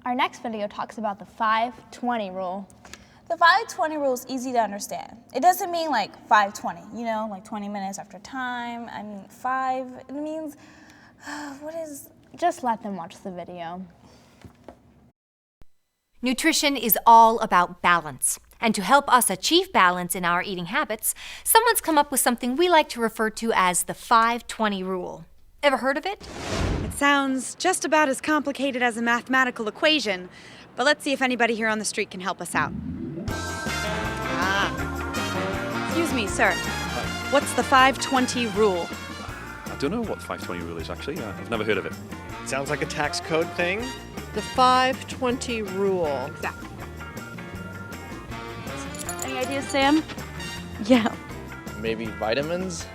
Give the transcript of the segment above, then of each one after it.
Our next video talks about the 5-20 rule. The 5-20 rule is easy to understand. It doesn't mean like 5:20, you know, like 20 minutes after time. I mean, it means, what is? Just let them watch the video. Nutrition is all about balance. And to help us achieve balance in our eating habits, someone's come up with something we like to refer to as the 5-20 rule. Ever heard of it? It sounds just about as complicated as a mathematical equation, but let's see if anybody here on the street can help us out. Excuse me, sir. What's the 5-20 rule? I don't know what the 5-20 rule is, actually. I've never heard of it. Sounds like a tax code thing. The 5-20 rule. Exactly. Any ideas, Sam? Yeah. Maybe vitamins?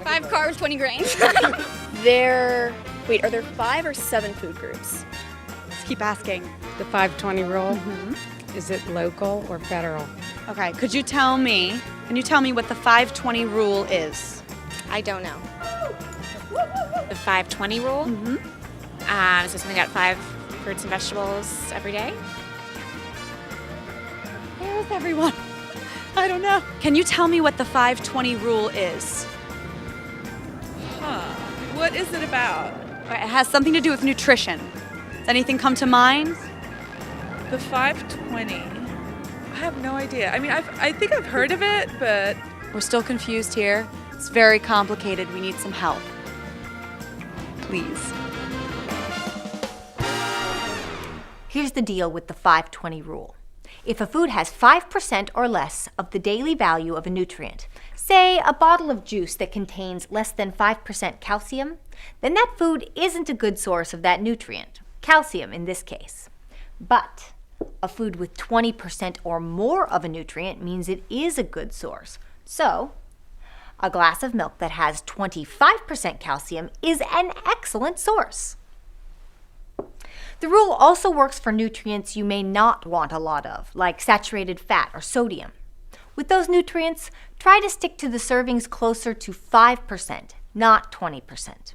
5 carbs, 20 grains. Wait, are there 5 or 7 food groups? Let's keep asking. The 5-20 rule? Is it local or federal? Okay, can you tell me what the 5-20 rule is? I don't know. The 5-20 rule? Is it something about 5 fruits and vegetables every day? Where is everyone? I don't know. Can you tell me what the 5-20 rule is? What is it about? It has something to do with nutrition. Does anything come to mind? The 5-20. I have no idea. I mean, I think I've heard of it, but... We're still confused here. It's very complicated. We need some help. Please. Here's the deal with the 5-20 rule. If a food has 5% or less of the daily value of a nutrient, say a bottle of juice that contains less than 5% calcium, then that food isn't a good source of that nutrient, calcium in this case. But a food with 20% or more of a nutrient means it is a good source. So, a glass of milk that has 25% calcium is an excellent source. The rule also works for nutrients you may not want a lot of, like saturated fat or sodium. With those nutrients, try to stick to the servings closer to 5%, not 20%.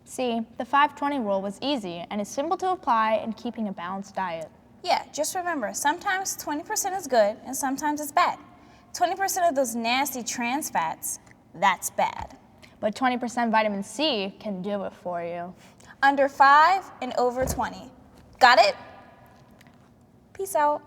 See, the 5-20 rule was easy and is simple to apply in keeping a balanced diet. Yeah, just remember, sometimes 20% is good and sometimes it's bad. 20% of those nasty trans fats, that's bad. But 20% vitamin C can do it for you. Under 5 and over 20. Got it? Peace out.